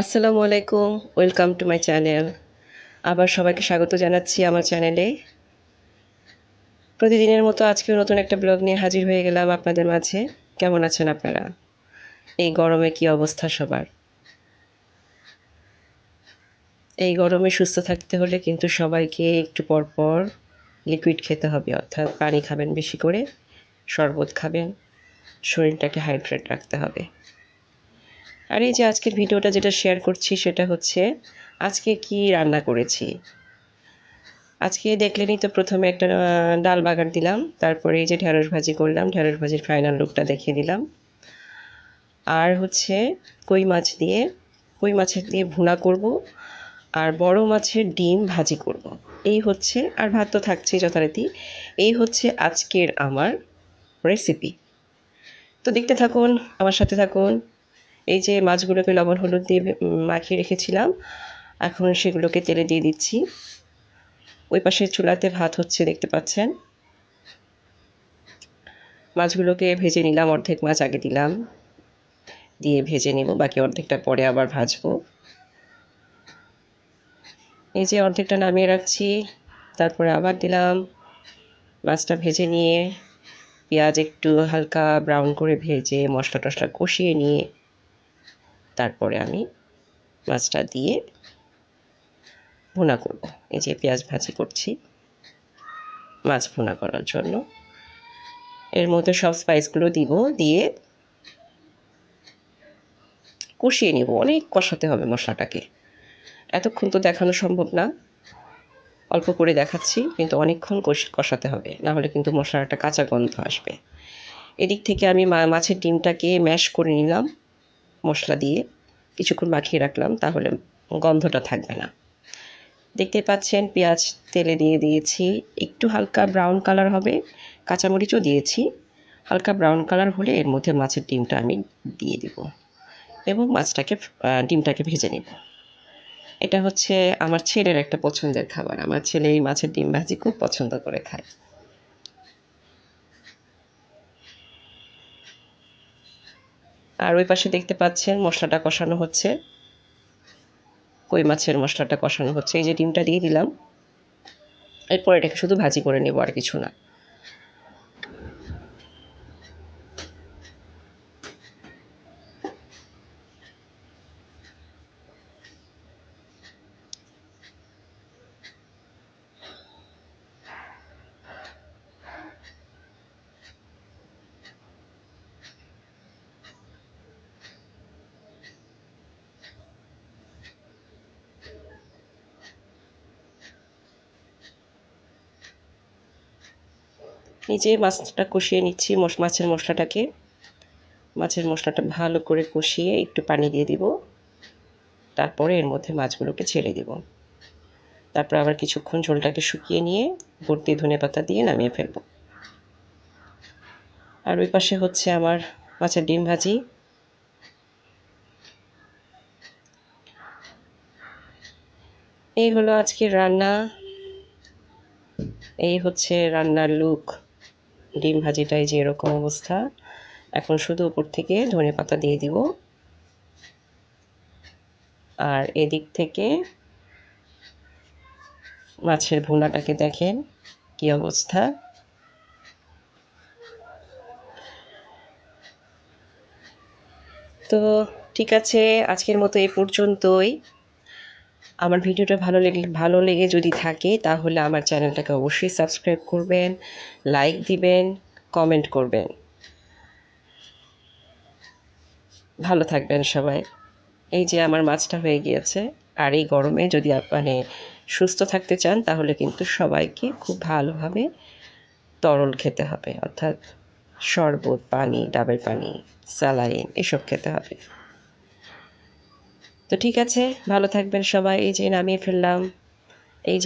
আসসালামু আলাইকুম। Welcome to my channel. আবার সবাইকে স্বাগত জানাচ্ছি আমার চ্যানেলে। প্রতিদিনের মতো আজকেও নতুন একটা ব্লগ নিয়ে হাজির হয়ে গেলাম আপনাদের মাঝে। কেমন আছেন আপনারা? এই গরমে কি অবস্থা সবার? এই গরমে সুস্থ থাকতে হলে কিন্তু সবাইকে একটু পর লিকুইড খেতে হবে, অর্থাৎ পানি খাবেন বেশি করে, শরবত খাবেন, শরীরটাকে হাইড্রেট রাখতে হবে। আর এই যে আজকের ভিডিওটা যেটা শেয়ার করছি সেটা হচ্ছে আজকে কি রান্না করেছি। আজকে দেখলেনই তো প্রথমে একটা ডাল বাগার দিলাম, তারপরে এই যে ঢেঁড়স ভাজি করলাম, ঢেঁড়স ভাজির ফাইনাল লুকটা দেখিয়ে দিলাম। আর হচ্ছে কই মাছের দিয়ে ভুনা করব, আর বড় মাছের ডিম ভাজি করব। এই হচ্ছে, আর ভাত তো থাকছেই যথারীতি। এই হচ্ছে আজকের আমার রেসিপি। তো দেখতে থাকুন, আমার সাথে থাকুন। এই যে মাছগুলোকে লবণ হলুদ দিয়ে মাখিয়ে রেখেছিলাম, এখন সেগুলোকে তেলে দিয়ে দিচ্ছি। ওই পাশে চুলাতে ভাত হচ্ছে, দেখতে পাচ্ছেন। মাছগুলোকে ভেজে নিলাম, অর্ধেক মাছ আগে দিলাম, দিয়ে ভেজে নেব, বাকি অর্ধেকটা পরে আবার ভাজবো। এই যে অর্ধেকটা নামিয়ে রাখছি, তারপরে আবার দিলাম। মাছটা ভেজে নিয়ে পেঁয়াজ একটু হালকা ব্রাউন করে ভেজে মশলা টশলা কষিয়ে নিয়ে তারপরে আমি মাছটা দিয়ে ভুনা করব। এই যে পেঁয়াজ ভাজি করছি মাছ ভুনা করার জন্য। এর মধ্যে সব স্পাইসগুলো দিব, দিয়ে কষিয়ে নেব। অনেক কষাতে হবে মশলাটাকে, এতক্ষণ তো দেখানো সম্ভব না, অল্প করে দেখাচ্ছি, কিন্তু অনেকক্ষণ কষাতে হবে, না হলে কিন্তু মশলার একটা কাঁচা গন্ধ আসবে। এদিক থেকে আমি মাছের ডিমটাকে ম্যাশ করে নিলাম মশলা দিয়ে, কিছুক্ষণ মাখিয়ে রাখলাম, তাহলে গন্ধটা থাকবে না। দেখতে পাচ্ছেন পেঁয়াজ তেলে দিয়ে দিয়েছি, একটু হালকা ব্রাউন কালার হবে, কাঁচামরিচও দিয়েছি। হালকা ব্রাউন কালার হলে এর মধ্যে মাছের ডিমটা আমি দিয়ে দেব এবং ডিমটাকে ভেজে নেব। এটা হচ্ছে আমার ছেলের একটা পছন্দের খাবার। আমার ছেলে এই মাছের ডিম ভাজি খুব পছন্দ করে খায়। আর ওই পাশে দেখতে পাচ্ছেন মশলাটা কষানো হচ্ছে, কই মাছের মশলাটা কষানো হচ্ছে। এই যে ডিমটা দিয়ে দিলাম, এরপর এটাকে শুধু ভাজি করে নেব, আর কিছু না। এই যে মাছটা কষিয়ে নিচ্ছি, মাছের মশলাটা ভালো করে কষিয়ে একটু পানি দিয়ে দিব, তারপরে এর মধ্যে মাছগুলোকে ছেড়ে দিব। তারপর আবার কিছুক্ষণ ঝোলটাকে শুকিয়ে নিয়ে ভর্তি ধনেপাতা দিয়ে নামিয়ে ফেলব। আর ওই পাশে হচ্ছে আমার মাছের ডিম ভাজি। এই হলো আজকের রান্না, এই হচ্ছে রান্নার লুক। ডিম ভাজিটাই যে এরকম অবস্থা। এখন শুধু উপর থেকে ধনেপাতা দিয়ে দিব। আর এদিক থেকে মাছের ভুনাটাকে দেখেন কি অবস্থা। তো ঠিক আছে, আজকের মতো এই পর্যন্তই। আমার ভিডিওটা ভালো লেগে যদি থাকে তাহলে আমার চ্যানেলটাকে অবশ্যই সাবস্ক্রাইব করবেন, লাইক দিবেন, কমেন্ট করবেন। ভালো থাকবেন সবাই। এই যে আমার মাছটা হয়ে গিয়েছে। আর এই গরমে যদি মানে সুস্থ থাকতে চান তাহলে কিন্তু সবাইকে খুব ভালোভাবে তরল খেতে হবে, অর্থাৎ শরবত, পানি, ডাবের পানি, স্যালাইন এসব খেতে হবে। তো ঠিক আছে, ভালো থাকবেন সবাই। এই যে নামিয়ে ফেললাম। এই যে